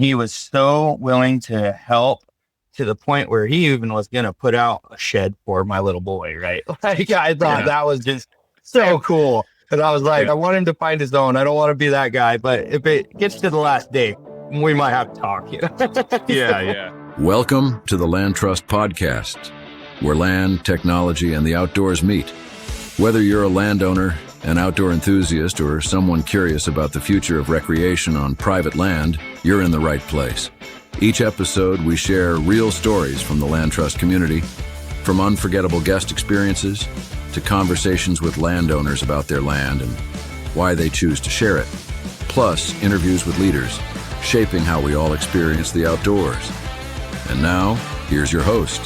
he was so willing to help to the point where he even was going to put out a shed for my little boy, right? Like, I thought that was just so cool. And I was like, I want him to find his own. I don't want to be that guy. But if it gets to the last day, we might have to talk. Yeah. Welcome to the LandTrust Podcast, where land, technology, and the outdoors meet. Whether you're a landowner, an outdoor enthusiast, or someone curious about the future of recreation on private land, you're in the right place. Each episode, we share real stories from the LandTrust community, from unforgettable guest experiences to conversations with landowners about their land and why they choose to share it, plus interviews with leaders, shaping how we all experience the outdoors. And now, here's your host,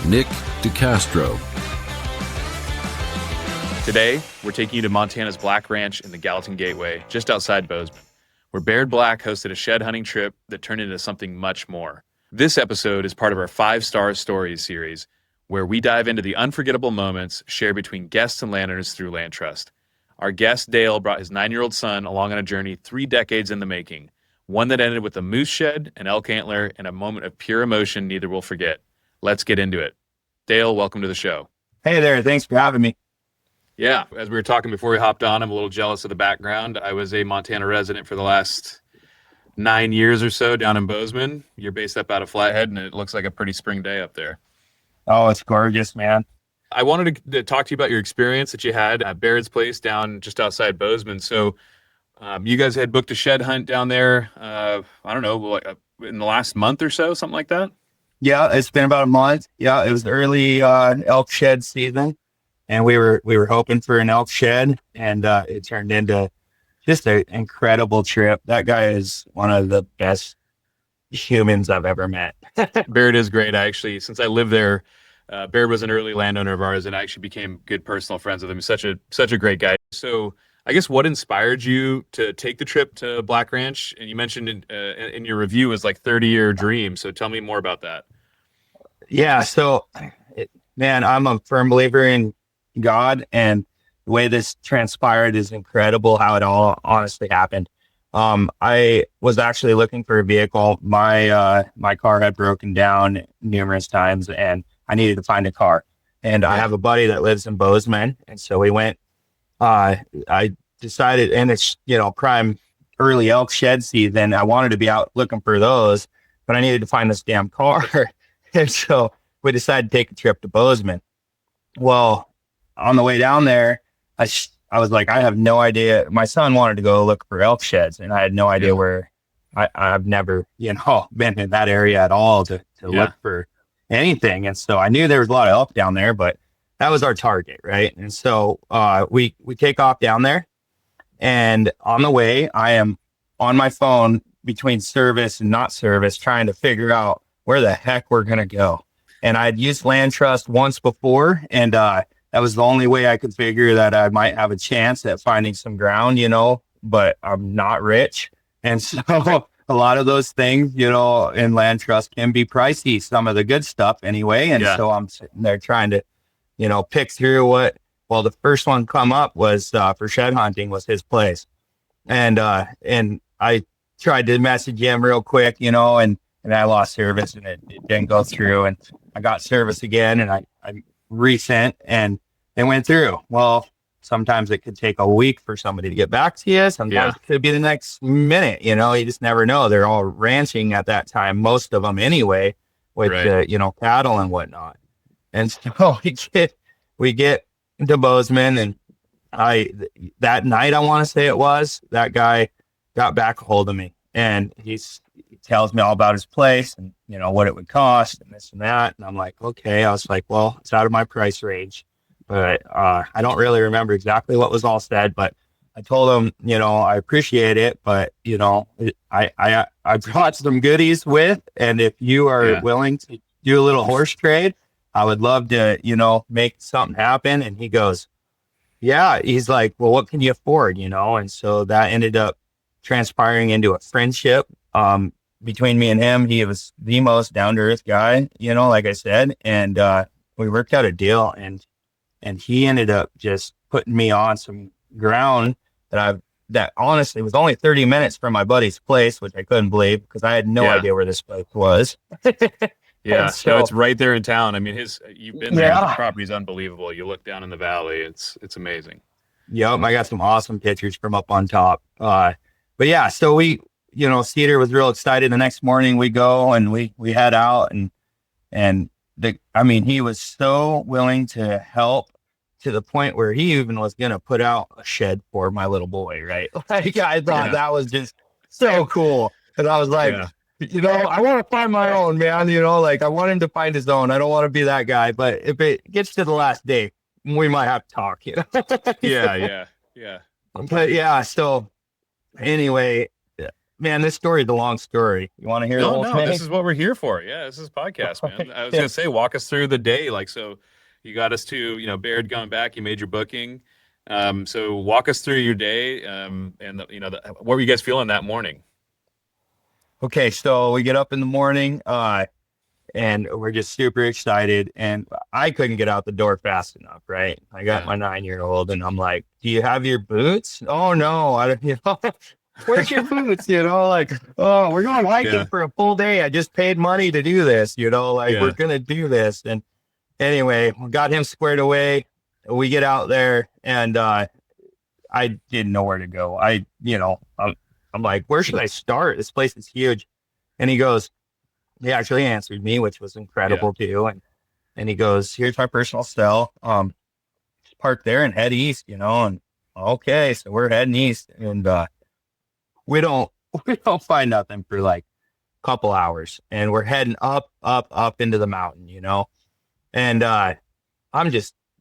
Nick DeCastro. Today, we're taking you to Montana's Black Ranch in the Gallatin Gateway, just outside Bozeman, where Bayard Black hosted a shed hunting trip that turned into something much more. This episode is part of our 5-Star Stories series, where we dive into the unforgettable moments shared between guests and landowners through LandTrust. Our guest, Dale, brought his 9-year-old son along on a journey 3 decades in the making, one that ended with a moose shed, an elk antler, and a moment of pure emotion neither will forget. Let's get into it. Dale, welcome to the show. Hey there. Thanks for having me. Yeah, as we were talking before we hopped on, I'm a little jealous of the background. I was a Montana resident for the last 9 years or so down in Bozeman. You're based up out of Flathead, and it looks like a pretty spring day up there. Oh, it's gorgeous, man. I wanted to talk to you about your experience that you had at Bayard's place down just outside Bozeman. So you guys had booked a shed hunt down there, I don't know, like in the last month or so, something like that? Yeah, it's been about a month. Yeah, it was the early elk shed season. And we were hoping for an elk shed, and it turned into just an incredible trip. That guy is one of the best humans I've ever met. Bayard is great. Since I lived there, Bayard was an early landowner of ours, and I actually became good personal friends with him. He's such a great guy. So I guess what inspired you to take the trip to Black Ranch? And you mentioned in your review was like 30-year dream. So tell me more about that. Yeah. So, man, I'm a firm believer in God, and the way this transpired is incredible how it all honestly happened. I was actually looking for a vehicle. My car had broken down numerous times, and I needed to find a car. And I have a buddy that lives in Bozeman, and so we went. I decided, and it's prime early elk shed season. I wanted to be out looking for those, but I needed to find this damn car, and so we decided to take a trip to Bozeman. Well, on the way down there, I was like, I have no idea. My son wanted to go look for elk sheds, and I had no idea where. I've never, been in that area at all to look for anything. And so I knew there was a lot of elk down there, but that was our target, right? And so we take off down there, and on the way, I am on my phone between service and not service, trying to figure out where the heck we're gonna go. And I had used LandTrust once before, and that was the only way I could figure that I might have a chance at finding some ground, but I'm not rich. And so a lot of those things, in LandTrust can be pricey, some of the good stuff anyway. And so I'm sitting there trying to, pick through the first one come up was for shed hunting was his place. And I tried to message him real quick, and I lost service, and it didn't go through. And I got service again, and I resent, and it went through. Well, sometimes it could take a week for somebody to get back to you. Sometimes it could be the next minute. You just never know. They're all ranching at that time, most of them anyway, with cattle and whatnot. And so we get into Bozeman, and that night, I want to say it was, that guy got back a hold of me, and he tells me all about his place and what it would cost and this and that. And I'm like, okay. I was like, well, it's out of my price range, but I don't really remember exactly what was all said, but I told him, I appreciate it, but I brought some goodies with, and if you are willing to do a little horse trade, I would love to, make something happen. And he goes, yeah, he's like, well, what can you afford? And so that ended up transpiring into a friendship. Between me and him, he was the most down to earth guy, like I said, and we worked out a deal, and he ended up just putting me on some ground that I've that honestly was only 30 minutes from my buddy's place, which I couldn't believe because I had no idea where this place was. Yeah, so, no, it's right there in town. I mean, you've been there. Yeah. The property's unbelievable. You look down in the valley, it's amazing. Yep, I got some awesome pictures from up on top. But yeah, so Cedar was real excited. The next morning we go and we head out and he was so willing to help to the point where he even was going to put out a shed for my little boy, right? Like, I thought that was just so cool. And I was like, I want to find my own, man. Like I want him to find his own. I don't want to be that guy. But if it gets to the last day, we might have to talk, Yeah. But yeah, so anyway, man, this story is a long story. You want to hear the whole thing? This is what we're here for. Yeah, this is podcast, man. I was going to say, walk us through the day. Like, so you got us to, Bayard going back, you made your booking. So walk us through your day. What were you guys feeling that morning? Okay, so we get up in the morning, and we're just super excited. And I couldn't get out the door fast enough, right? I got my 9-year-old, and I'm like, "Do you have your boots?" "Oh no, I don't." "Where's your boots?" Like, "Oh, we're going hiking for a full day. I just paid money to do this. We're gonna do this." And anyway, we got him squared away. We get out there, and I didn't know where to go. I'm like, "Where should I start? This place is huge." And he actually answered me, which was incredible too. And he goes, "Here's my personal cell. Just park there and head east, and okay, so we're heading east, and we don't find nothing for like a couple hours, and we're heading up into the mountain, and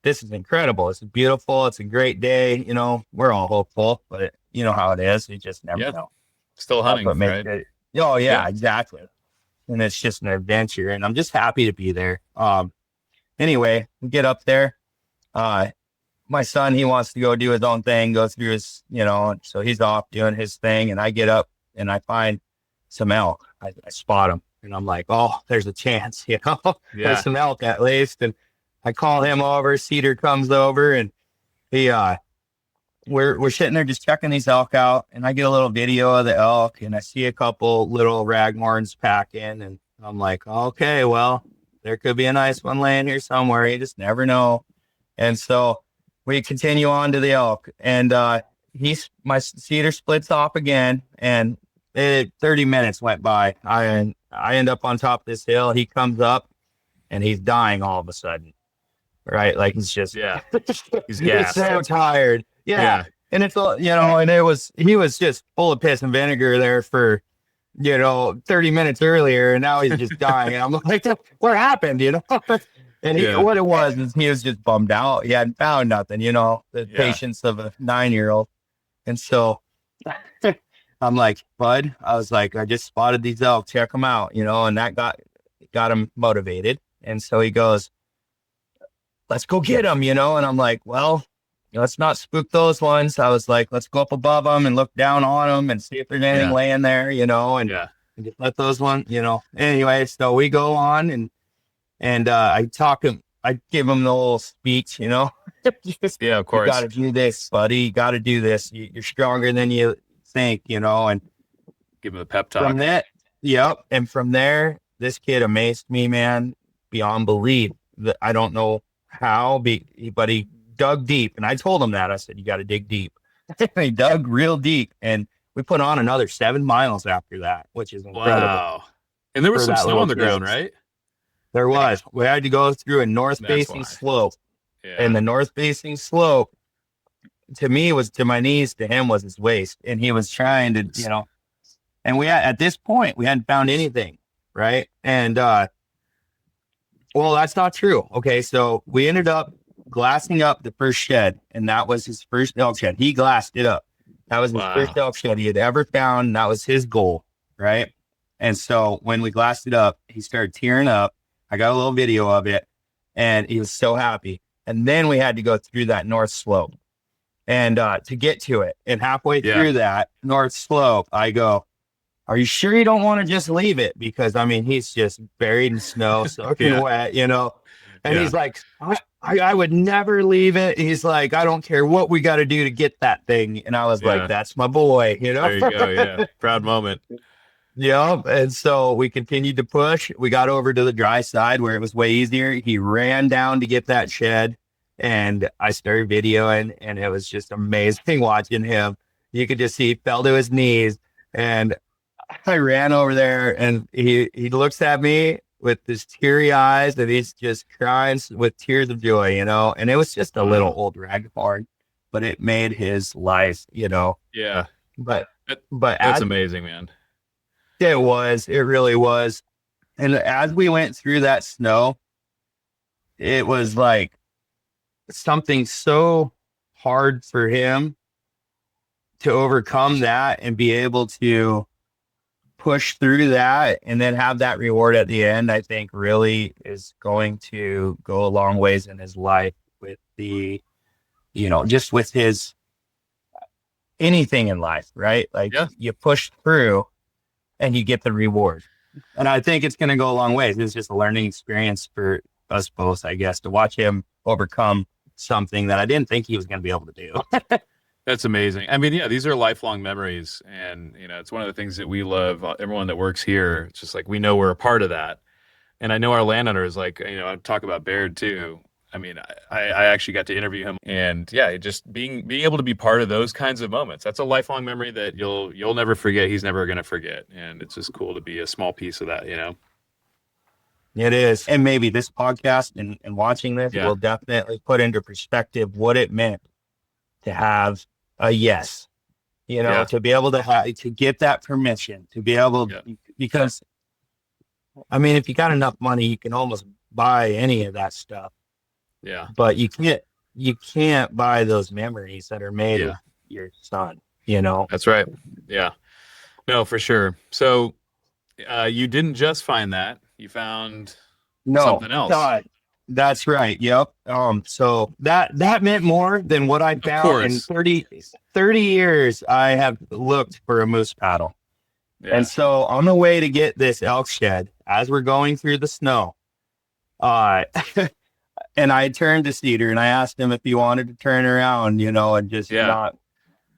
this is incredible. It's beautiful. It's a great day. We're all hopeful, but you know how it is. You just never know. Still hunting, right? Exactly. And it's just an adventure, and I'm just happy to be there. Anyway, we get up there. My son, he wants to go do his own thing, go through his, so he's off doing his thing, and I get up and I find some elk. I spot them, and I'm like, "Oh, there's a chance, there's some elk at least." And I call him over. Cedar comes over, and we're sitting there just checking these elk out, and I get a little video of the elk, and I see a couple little raghorns packing, and I'm like, "Okay, well, there could be a nice one laying here somewhere. You just never know." And so we continue on to the elk, and my Cedar splits off again, and 30 minutes went by. I end up on top of this hill. He comes up, and he's dying all of a sudden, right? Like he's just he's so tired. Yeah. And it's and he was just full of piss and vinegar there for 30 minutes earlier, and now he's just dying. And I'm like, "What happened?" And what it was is he was just bummed out. He hadn't found nothing, the patience of a 9-year-old. And so I'm like, "Bud," I was like, "I just spotted these elk. Check them out," and that got him motivated. And so he goes, "Let's go get them," and I'm like, "Well, let's not spook those ones." I was like, "Let's go up above them and look down on them and see if there's anything laying there, and just let those ones, Anyway, so we go on and I give him the little speech, of course. "You got to do this, buddy. You got to do this. You're stronger than you think, and give him a pep talk. From that, and from there, this kid amazed me, man, beyond belief. I don't know how, but he dug deep, and I told him that. I said, "You got to dig deep." He dug real deep, and we put on another 7 miles after that, which is incredible. Wow! And there was some snow on the ground, right? There was. We had to go through a north-facing slope, and the north-facing slope, to me, was to my knees. To him, was his waist, and he was trying to, And at this point, we hadn't found anything, right? And well, that's not true. Okay, so we ended up glassing up the first shed, and that was his first elk shed. He glassed it up. That was his first elk shed he had ever found. And that was his goal, right? And so when we glassed it up, he started tearing up. I got a little video of it, and he was so happy. And then we had to go through that north slope, and to get to it. And halfway through that north slope, I go, "Are you sure you don't want to just leave it?" Because he's just buried in snow, soaking wet, And he's like, I would never leave it. He's like, I don't care what we got to do to get that thing. And I was like, that's my boy, you know? There you go. Yeah. Proud moment. Yeah. And so we continued to push. We got over to the dry side where it was way easier. He ran down to get that shed, and I started videoing, and it was just amazing watching him. You could just see he fell to his knees, and I ran over there, and he looks at me with his teary eyes, and he's just crying with tears of joy, you know. And it was just a little old raghorn, but it made his life, you know. Yeah. But that's amazing, man. It really was. And as we went through that snow, it was like something so hard for him to overcome that and be able to push through that and then have that reward at the end. I think really is going to go a long ways in his life with the, you know, just with his anything in life, right? Like you push through and you get the reward. And I think it's going to go a long ways. It's just a learning experience for us both, I guess, to watch him overcome something that I didn't think he was going to be able to do. That's amazing. I mean, yeah, these are lifelong memories. And, you know, it's one of the things that we love, everyone that works here. It's just like, we know we're a part of that. And I know our landowners, like, you know, I talk about Bayard too. I mean, I actually got to interview him, and yeah, just being able to be part of those kinds of moments. That's a lifelong memory that you'll never forget. He's never going to forget. And it's just cool to be a small piece of that, you know? It is. And maybe this podcast and watching this will definitely put into perspective what it meant to have a yes, you know, to be able to get that permission, to be able, because I mean, if you got enough money, you can almost buy any of that stuff. Yeah. But you can't buy those memories that are made of your son, you know? That's right. Yeah. No, for sure. So you didn't just find that. You found something else. God, that's right. Yep. So that meant more than what I found in 30 years. I have looked for a moose paddle. Yeah. And so on the way to get this elk shed, as we're going through the snow, and I turned to Cedar and I asked him if he wanted to turn around, you know, and just not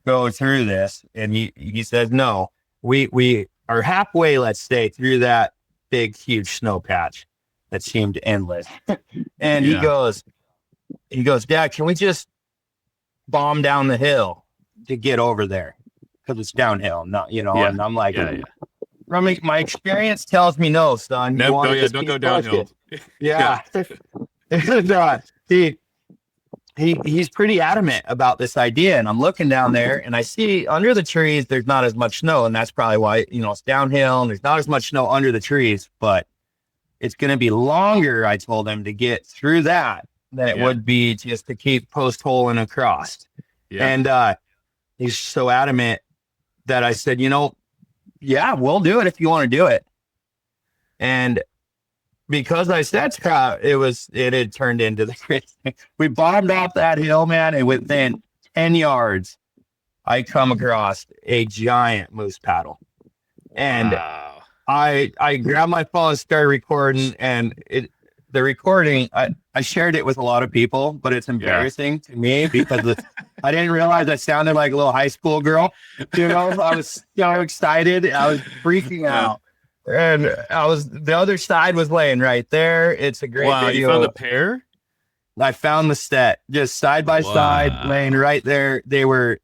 go through this. And he says, no, we are halfway, let's say, through that big, huge snow patch that seemed endless. And he goes, Dad, can we just bomb down the hill to get over there? Because it's downhill, not, you know, and I'm like, my experience tells me no, son. No, don't go downhill. He's pretty adamant about this idea, and I'm looking down there and I see under the trees there's not as much snow, and that's probably why, you know, it's downhill and there's not as much snow under the trees, but it's going to be longer, I told him, to get through that than it would be just to keep post holing across. And he's so adamant that I said, you know, we'll do it if you want to do it. And because I said so, it had turned into the crazy. We bombed off that hill, man, and within 10 yards, I come across a giant moose paddle. And I grabbed my phone and started recording, and the recording, I shared it with a lot of people, but it's embarrassing to me because I didn't realize I sounded like a little high school girl. You know, I was so excited. I was freaking out. And the other side was laying right there. It's a great video. You found the pair? I found the set just side by side laying right there. They were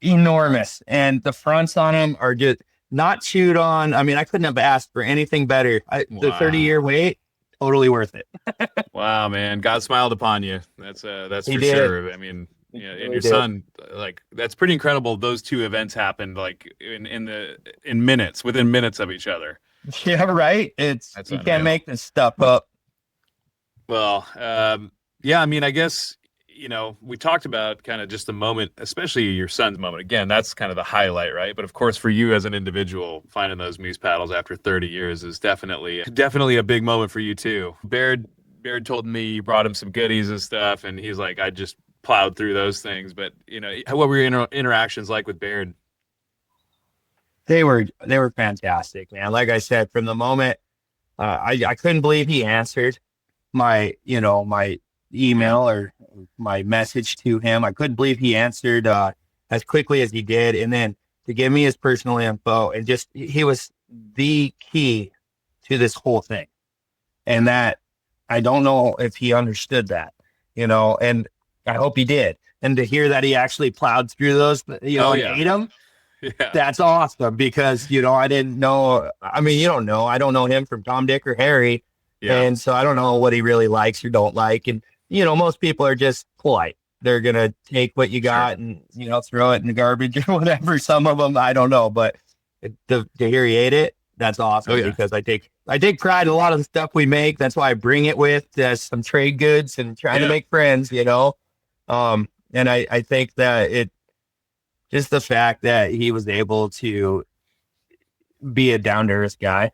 enormous, and the fronts on them are just not chewed on. I mean, I couldn't have asked for anything better. The 30-year wait, totally worth it. Wow, man. God smiled upon you. That's for sure. I mean, yeah, and your son, like, that's pretty incredible. Those two events happened like in minutes, within minutes of each other. Yeah, right. You can't make this stuff up. Well, I mean, I guess, you know, we talked about kind of just the moment, especially your son's moment. Again, that's kind of the highlight, right? But of course, for you as an individual, finding those moose paddles after 30 years is definitely a big moment for you too. Bayard told me you brought him some goodies and stuff, and he's like, I just plowed through those things. But, you know, what were your interactions like with Bayard? They were fantastic, man. Like I said, from the moment I couldn't believe he answered. my email or my message to him. I couldn't believe he answered as quickly as he did. And then to give me his personal info, and just, he was the key to this whole thing. And that, I don't know if he understood that, and I hope he did. And to hear that he actually plowed through those, and ate them, that's awesome, because, I didn't know. I mean, you don't know. I don't know him from Tom, Dick, or Harry. Yeah. And so I don't know what he really likes or don't like. And, most people are just polite. They're going to take what you got and, throw it in the garbage or whatever. Some of them, I don't know. But to hear he ate it, that's awesome, because I take pride in a lot of the stuff we make. That's why I bring it with some trade goods and trying to make friends, and I think that just the fact that he was able to be a down-to-earth guy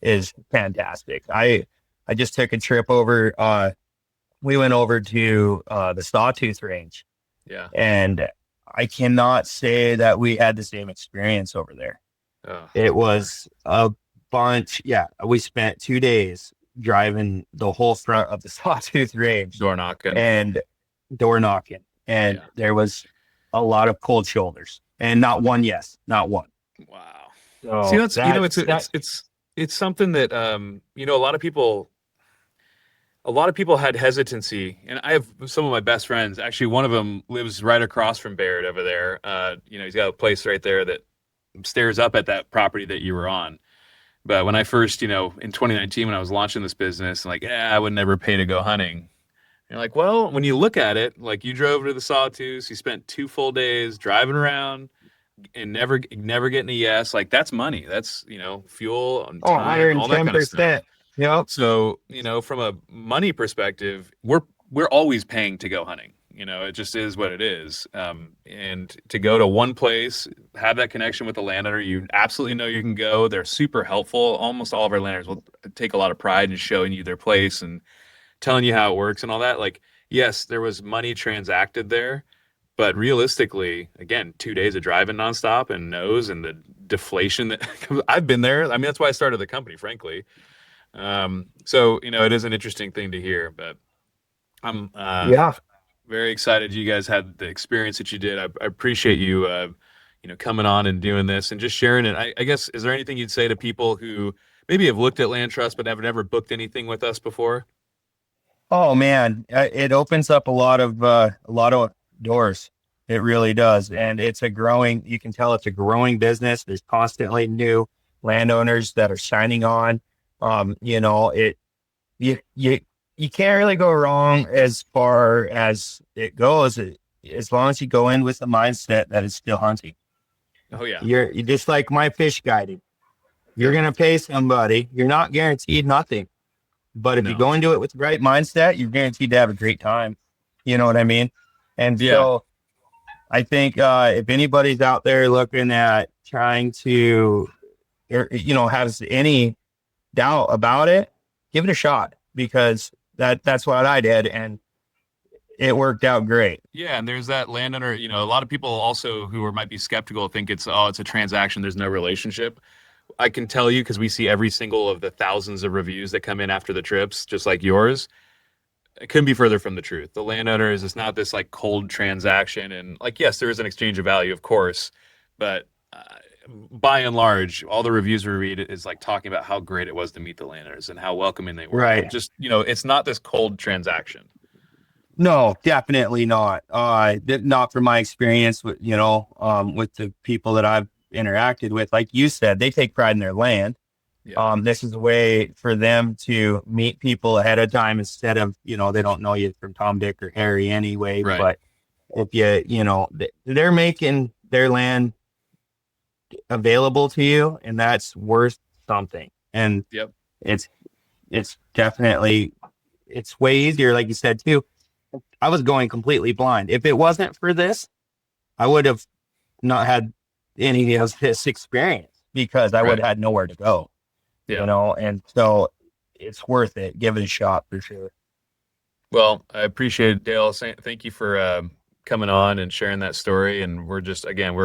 is fantastic. I just took a trip over, we went over to the Sawtooth Range. Yeah. And I cannot say that we had the same experience over there. Oh. It was a bunch. Yeah. We spent 2 days driving the whole front of the Sawtooth Range. Door knocking. And there was a lot of cold shoulders, and not one. Not one. Wow. So see, it's something that, a lot of people had hesitancy, and I have some of my best friends. Actually, one of them lives right across from Bayard over there. He's got a place right there that stares up at that property that you were on. But when I first, in 2019, when I was launching this business, I would never pay to go hunting. You're like, well, when you look at it, like, you drove to the Sawtooth, you spent 2 full days driving around and never getting a yes. Like, that's money. That's, fuel and time, all that kind of stuff. Yeah. So, from a money perspective, we're always paying to go hunting. It just is what it is. And to go to one place, have that connection with the landowner, you absolutely know you can go. They're super helpful. Almost all of our landowners will take a lot of pride in showing you their place and telling you how it works and all that. Like, yes, there was money transacted there, but realistically, again, 2 days of driving nonstop and nose and the deflation that I've been there. I mean, that's why I started the company, frankly. So, it is an interesting thing to hear, but I'm very excited you guys had the experience that you did. I appreciate you, coming on and doing this and just sharing it. I guess, is there anything you'd say to people who maybe have looked at LandTrust but have never booked anything with us before? Oh man, it opens up a lot of doors. It really does. And you can tell it's a growing business. There's constantly new landowners that are signing on. You can't really go wrong as far as it goes, as long as you go in with the mindset that it's still hunting. Oh yeah. You're just like my fish guiding. You're going to pay somebody. You're not guaranteed nothing, but if you go into it with the right mindset, you're guaranteed to have a great time. You know what I mean? And so I think, if anybody's out there looking at trying to, has any doubt about it, give it a shot, because that's what I did, and it worked out great. Yeah, and there's that landowner, a lot of people also who might be skeptical think it's a transaction, there's no relationship. I can tell you, because we see every single of the thousands of reviews that come in after the trips, just like yours, it couldn't be further from the truth. The landowner is not this like cold transaction, and yes, there is an exchange of value, of course, but by and large, all the reviews we read is like talking about how great it was to meet the landowners and how welcoming they were. Right. Just, it's not this cold transaction. No, definitely not. Not from my experience with, with the people that I've interacted with. Like you said, they take pride in their land. Yeah. This is a way for them to meet people ahead of time, instead of, they don't know you from Tom, Dick, or Harry anyway. Right. But if they're making their land available to you, and that's worth something. And it's definitely, it's way easier, like you said too. I was going completely blind. If it wasn't for this, I would have not had any of this experience, because I would have had nowhere to go. And so it's worth it. Give it a shot for sure. Well, I appreciate it, Dale. Thank you for coming on and sharing that story. And we're just, again,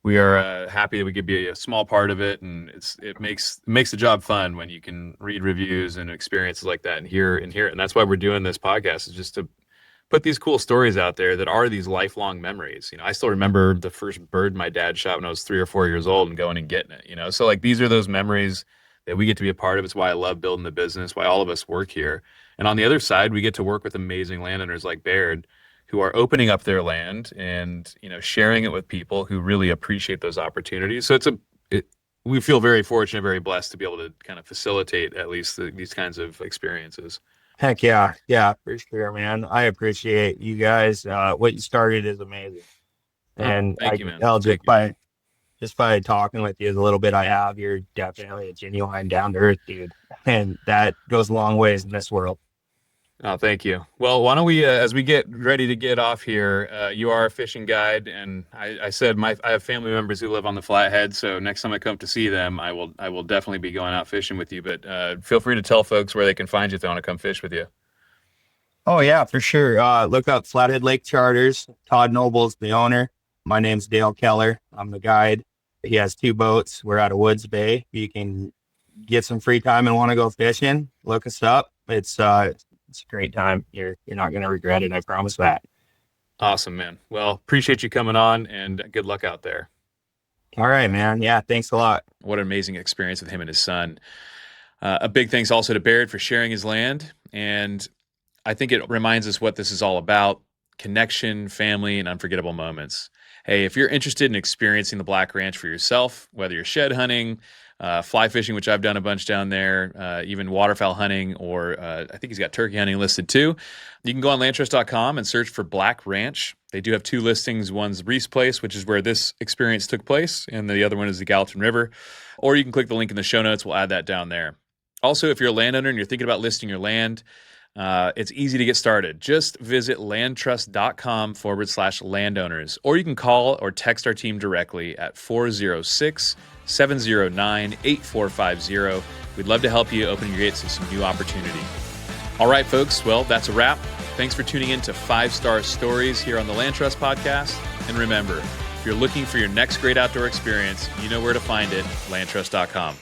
we are happy that we could be a small part of it, and it makes the job fun when you can read reviews and experiences like that and hear it. And that's why we're doing this podcast, is just to put these cool stories out there that are these lifelong memories. I still remember the first bird my dad shot when I was 3 or 4 years old and going and getting it. So like these are those memories that we get to be a part of. It's why I love building the business, why all of us work here. And on the other side, we get to work with amazing landowners like Bayard, who are opening up their land and sharing it with people who really appreciate those opportunities. So we feel very fortunate, very blessed to be able to kind of facilitate at least these kinds of experiences. Heck yeah, for sure, man. I appreciate you guys. What you started is amazing, and thank you, man. Just by talking with you a little bit, you're definitely a genuine, down to earth dude, and that goes a long ways in this world. Oh, thank you. Well, why don't we, as we get ready to get off here, you are a fishing guide, and I said I have family members who live on the Flathead, so next time I come to see them, I will definitely be going out fishing with you. But feel free to tell folks where they can find you if they want to come fish with you. Oh yeah, for sure. Look up Flathead Lake Charters. Todd Noble's the owner. My name's Dale Keller. I'm the guide. He has 2 boats. We're out of Woods Bay. If you can get some free time and want to go fishing, look us up. It's a great time. You're not going to regret it. I promise that. Awesome, man. Well, appreciate you coming on, and good luck out there. All right, man. Yeah, thanks a lot. What an amazing experience with him and his son. A big thanks also to Bayard for sharing his land. And I think it reminds us what this is all about: connection, family, and unforgettable moments. Hey, if you're interested in experiencing the Black Ranch for yourself, whether you're shed hunting, fly fishing, which I've done a bunch down there, even waterfowl hunting, or I think he's got turkey hunting listed too, you can go on LandTrust.com and search for Black Ranch. They do have 2 listings. One's Reese Place, which is where this experience took place, and the other one is the Gallatin River. Or you can click the link in the show notes. We'll add that down there. Also, if you're a landowner and you're thinking about listing your land, it's easy to get started. Just visit landtrust.com/landowners, or you can call or text our team directly at 406-709-8450. We'd love to help you open your gates to some new opportunity. All right, folks. Well, that's a wrap. Thanks for tuning in to 5-Star Stories here on the LandTrust Podcast. And remember, if you're looking for your next great outdoor experience, you know where to find it, landtrust.com.